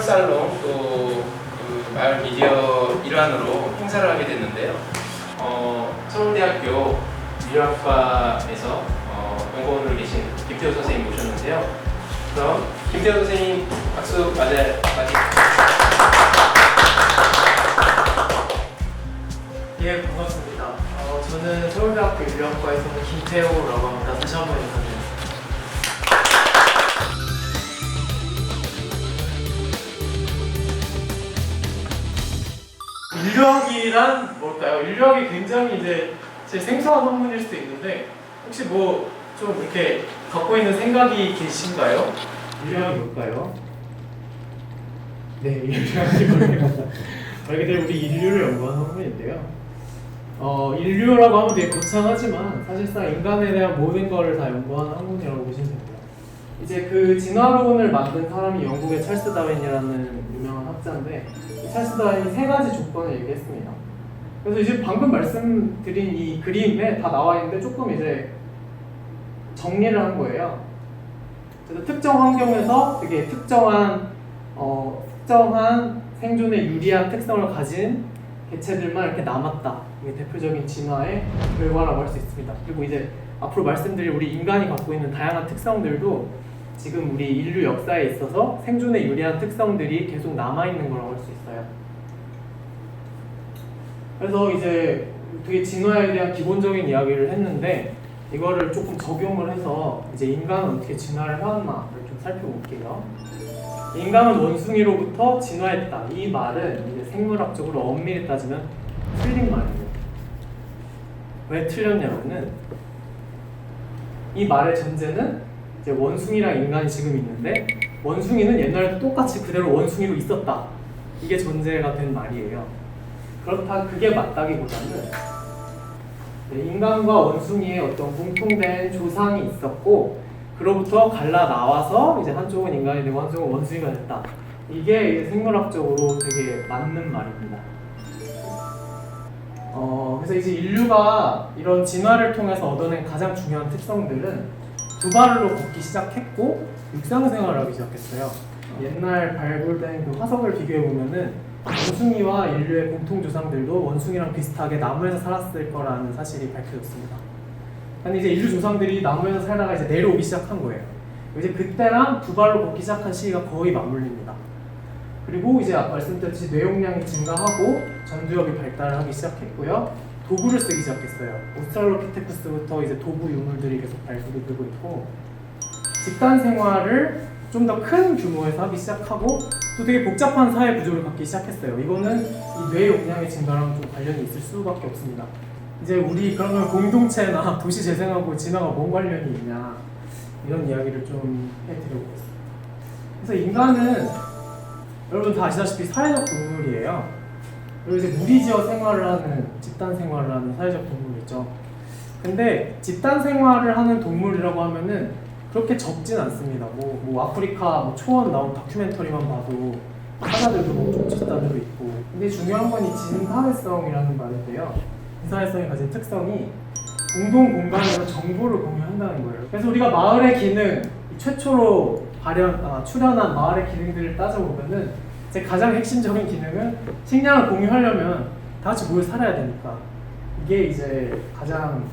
살롱 또그 마을 미디어 일환으로 행사를 하게 됐는데요. 서울대학교 미디어학과에서 연구원으로 계신 김태호 선생님 모셨는데요. 그럼 김태호 선생님 박수 맞아요. 예, 반갑습니다. 저는 서울대학교 미디어학과에서 온 김태호라고 합니다. 다시 한번 인사드립니다. 인류학이란 뭘까요? 인류학이 굉장히 이제 제 생소한 학문일 수도 있는데 혹시 뭐 좀 이렇게 갖고 있는 생각이 계신가요? 인류학이 뭘까요? 네, 인류학이 뭘까요? 말 그대로 우리 인류를 연구하는 학문인데요. 인류라고 하면 되게 거창하지만 사실상 인간에 대한 모든 것을 다 연구하는 학문이라고 보시면 됩니다. 이제 그 진화론을 만든 사람이 영국의 찰스 다윈이라는 유명한 학자인데 이 찰스 다윈이 세 가지 조건을 얘기했습니다. 그래서 이제 방금 말씀드린 이 그림에 다 나와 있는데 조금 이제 정리를 한 거예요. 그래서 특정 환경에서 되게 특정한 생존에 유리한 특성을 가진 개체들만 이렇게 남았다. 이게 대표적인 진화의 결과라고 할 수 있습니다. 그리고 이제 앞으로 말씀드릴 우리 인간이 갖고 있는 다양한 특성들도 지금 우리 인류 역사에 있어서 생존에 유리한 특성들이 계속 남아있는 거라고 할 수 있어요. 그래서 이제 되게 진화에 대한 기본적인 이야기를 했는데 이거를 조금 적용을 해서 이제 인간은 어떻게 진화를 해왔나를 좀 살펴볼게요. 인간은 원숭이로부터 진화했다. 이 말은 이제 생물학적으로 엄밀히 따지면 틀린 말이에요. 왜 틀렸냐면은 이 말의 전제는 이제 원숭이랑 인간이 지금 있는데 원숭이는 옛날에도 똑같이 그대로 원숭이로 있었다. 이게 전제가 된 말이에요. 그렇다 그게 맞다기보다는 인간과 원숭이의 어떤 공통된 조상이 있었고 그로부터 갈라 나와서 이제 한쪽은 인간이 되고 한쪽은 원숭이가 됐다. 이게 생물학적으로 되게 맞는 말입니다. 그래서 이제 인류가 이런 진화를 통해서 얻어낸 가장 중요한 특성들은 두 발로 걷기 시작했고 육상생활을 하기 시작했어요. 옛날 발굴된 그 화석을 비교해 보면은 원숭이와 인류의 공통 조상들도 원숭이랑 비슷하게 나무에서 살았을 거라는 사실이 밝혀졌습니다. 근데 이제 인류 조상들이 나무에서 살다가 이제 내려오기 시작한 거예요. 이제 그때랑 두 발로 걷기 시작한 시기가 거의 맞물립니다. 그리고 이제 아까 말씀드렸듯이 뇌용량이 증가하고 전두엽이 발달하기 시작했고요. 도구를 쓰기 시작했어요. 오스트랄로피테쿠스부터 이제 도구 유물들이 계속 발굴이 되고 있고 집단 생활을 좀 더 큰 규모에서 하기 시작하고 또 되게 복잡한 사회 구조를 갖기 시작했어요. 이거는 이 뇌 용량의 증가랑 좀 관련이 있을 수밖에 없습니다. 이제 우리 그러면 공동체나 도시 재생하고 진화가 뭔 관련이 있냐 이런 이야기를 좀 해드려보겠습니다. 그래서 인간은 여러분 다 아시다시피 사회적 동물이에요. 그리고 이제 무리지어 생활을 하는 집단 생활을 하는 사회적 동물이죠. 근데 집단 생활을 하는 동물이라고 하면은 그렇게 적진 않습니다. 뭐 아프리카 초원 나온 다큐멘터리만 봐도 사자들도 뭐 집단으로 있고. 근데 중요한 건 이 진사회성이라는 말인데요. 진사회성이 가진 특성이 공동 공간으로 정보를 공유한다는 거예요. 그래서 우리가 마을의 기능, 최초로 출현한 마을의 기능들을 따져보면은 제 가장 핵심적인 기능은 식량을 공유하려면 다 같이 모여 살아야 되니까 이게 이제 가장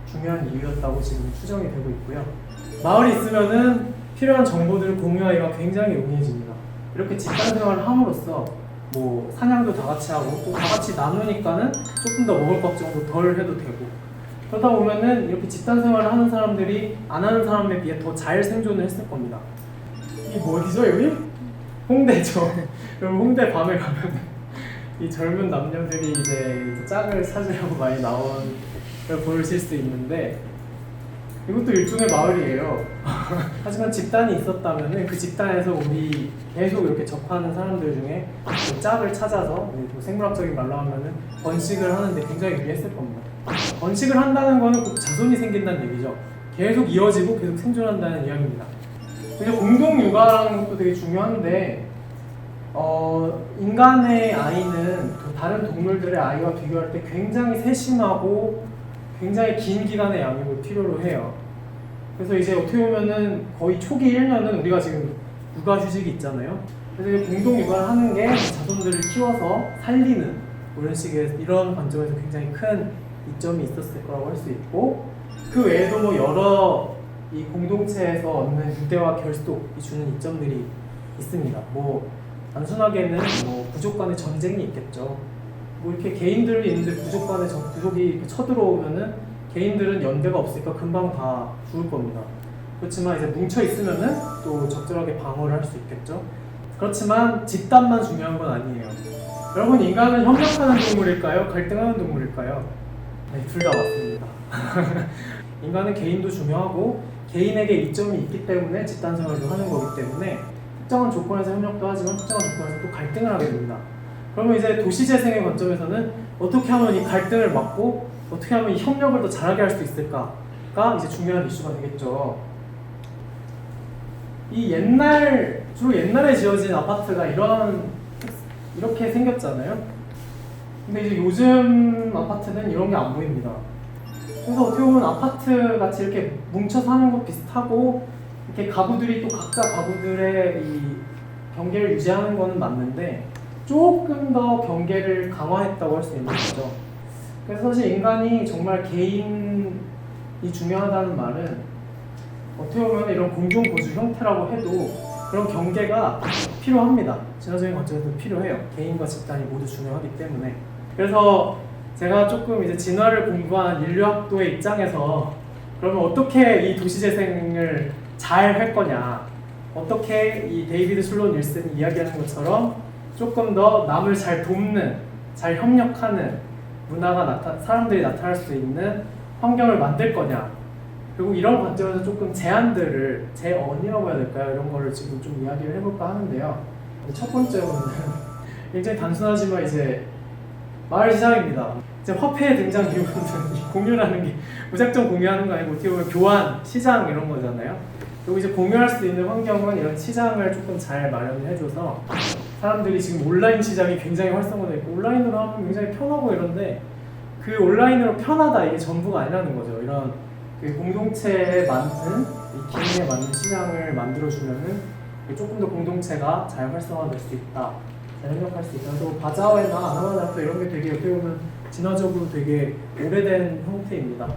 중요한 이유였다고 지금 추정이 되고 있고요. 마을이 있으면은 필요한 정보들을 공유하기가 굉장히 용이해집니다. 이렇게 집단 생활을 함으로써 뭐 사냥도 다 같이 하고 또 다 같이 나누니까는 조금 더 먹을 걱정도 덜 해도 되고 그러다 보면은 이렇게 집단 생활을 하는 사람들이 안 하는 사람에 비해 더 잘 생존을 했을 겁니다. 이게 뭐 어디죠 여기? 홍대죠. 여러분 홍대 밤에 가면 이 젊은 남녀들이 이제 짝을 찾으려고 많이 나온 걸 보실 수 있는데 이것도 일종의 마을이에요. 하지만 집단이 있었다면 그 집단에서 우리 계속 이렇게 접하는 사람들 중에 짝을 찾아서 생물학적인 말로 하면은 번식을 하는데 굉장히 유리했을 겁니다. 번식을 한다는 거는 꼭 자손이 생긴다는 얘기죠. 계속 이어지고 계속 생존한다는 이야기입니다. 그래서 공동 육아라는 것도 되게 중요한데 인간의 아이는 다른 동물들의 아이와 비교할 때 굉장히 세심하고 굉장히 긴 기간의 양육을 필요로 해요. 그래서 이제 어떻게 보면은 거의 초기 1년은 우리가 지금 육아휴직이 있잖아요. 그래서 이제 공동 육아를 하는 게 자손들을 키워서 살리는 뭐 이런 식의 이런 관점에서 굉장히 큰 이점이 있었을 거라고 할 수 있고, 그 외에도 뭐 여러 이 공동체에서 얻는 유대와 결속이 주는 이점들이 있습니다. 뭐 단순하게는 뭐 부족 간의 전쟁이 있겠죠. 뭐 이렇게 개인들이 있는데 부족이 쳐들어오면은 개인들은 연대가 없으니까 금방 다 죽을 겁니다. 그렇지만 이제 뭉쳐 있으면은 또 적절하게 방어를 할 수 있겠죠. 그렇지만 집단만 중요한 건 아니에요. 여러분, 인간은 협력하는 동물일까요? 갈등하는 동물일까요? 네, 둘 다 맞습니다. 인간은 개인도 중요하고 개인에게 이점이 있기 때문에 집단 생활도 하는 거기 때문에 특정한 조건에서 협력도 하지만 특정한 조건에서 또 갈등을 하게 됩니다. 그러면 이제 도시재생의 관점에서는 어떻게 하면 이 갈등을 막고 어떻게 하면 이 협력을 더 잘하게 할 수 있을까가 이제 중요한 이슈가 되겠죠. 이 주로 옛날에 지어진 아파트가 이렇게 생겼잖아요. 근데 이제 요즘 아파트는 이런 게 안 보입니다. 그래서 어떻게 보면 아파트 같이 이렇게 뭉쳐 사는 것 비슷하고, 이렇게 가구들이 또 각자 가구들의 이 경계를 유지하는 거는 맞는데 조금 더 경계를 강화했다고 할 수 있는 거죠. 그래서 사실 인간이 정말 개인이 중요하다는 말은 어떻게 보면 이런 공동거주 형태라고 해도 그런 경계가 필요합니다. 진화적인 관점에서 필요해요. 개인과 집단이 모두 중요하기 때문에. 그래서 제가 조금 이제 진화를 공부한 인류학도의 입장에서 그러면 어떻게 이 도시재생을 잘 할 거냐, 어떻게 이 데이비드 슬로우 닐슨이 이야기하는 것처럼 조금 더 남을 잘 돕는, 잘 협력하는 사람들이 나타날 수 있는 환경을 만들 거냐, 그리고 이런 관점에서 조금 제언이라고 해야 될까요? 이런 거를 지금 좀 이야기를 해볼까 하는데요. 첫 번째로는 굉장히 단순하지만 이제 마을 시장입니다. 이제 화폐 등장 이후로는 공유라는 게 무작정 공유하는 거 아니고 어떻게 보면 교환, 시장 이런 거잖아요. 그리고 이제 공유할 수 있는 환경은 이런 시장을 조금 잘 마련해줘서 사람들이 지금 온라인 시장이 굉장히 활성화되어 있고 온라인으로 하면 굉장히 편하고 이런데 그 온라인으로 편하다 이게 전부가 아니라는 거죠. 이런 그 공동체에 맞는 이 기능에 맞는 시장을 만들어주면은 조금 더 공동체가 잘 활성화될 수 있다, 잘 협력할 수 있다. 또 바자회나 아나바나또 이런 게 되게 어떻게 보면 진화적으로 되게 오래된 형태입니다.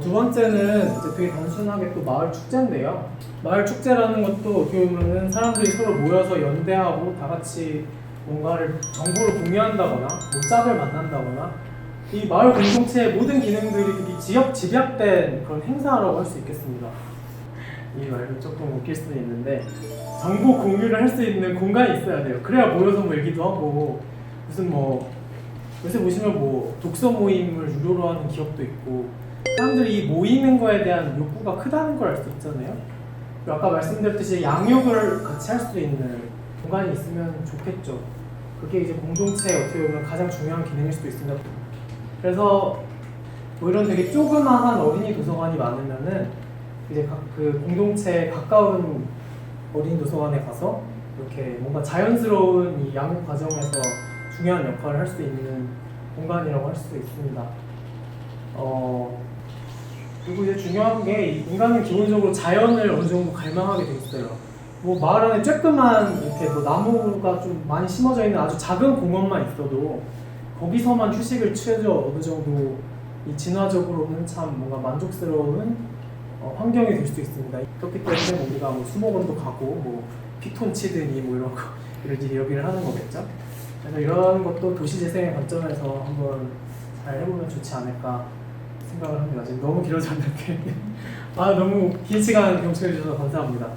두 번째는 이제 되게 단순하게 또 마을 축제인데요. 마을 축제라는 것도 어떻게 보면은 사람들이 서로 모여서 연대하고 다 같이 뭔가를 정보를 공유한다거나 뭐 짝을 만난다거나 이 마을 공동체의 모든 기능들이 집약된 그런 행사라고 할 수 있겠습니다. 이 말도 조금 웃길 수도 있는데 정보 공유를 할 수 있는 공간이 있어야 돼요. 그래야 모여서 뭐 얘기도 하고 무슨 뭐 요새 보시면 뭐 독서 모임을 유료로 하는 기업도 있고 사람들이 이 모이는 거에 대한 욕구가 크다는 걸 알 수 있잖아요. 그리고 아까 말씀드렸듯이 양육을 같이 할 수 있는 공간이 있으면 좋겠죠. 그게 이제 공동체의 어떻게 보면 가장 중요한 기능일 수도 있습니다. 그래서 뭐 이런 되게 조그마한 어린이 도서관이 많으면은 이제 그 공동체에 가까운 어린이 도서관에 가서 이렇게 뭔가 자연스러운 이 양육 과정에서 중요한 역할을 할 수 있는 공간이라고 할 수 있습니다. 그리고 이제 중요한 게 인간은 기본적으로 자연을 어느 정도 갈망하게 돼 있어요. 뭐 마을 안에 쬐끄만 이렇게 뭐 나무가 좀 많이 심어져 있는 아주 작은 공원만 있어도 거기서만 휴식을 취해줘 어느 정도 이 진화적으로는 참 뭔가 만족스러운 환경이 될 수 있습니다. 그렇기 때문에 우리가 뭐 수목원도 가고 뭐 피톤 치드니 뭐 이런 거 이야기를 하는 거겠죠. 그래서 이런 것도 도시재생의 관점에서 한번 잘 해보면 좋지 않을까 생각을 합니다. 지금 너무 길어졌는데 너무 긴 시간 경청해 주셔서 감사합니다.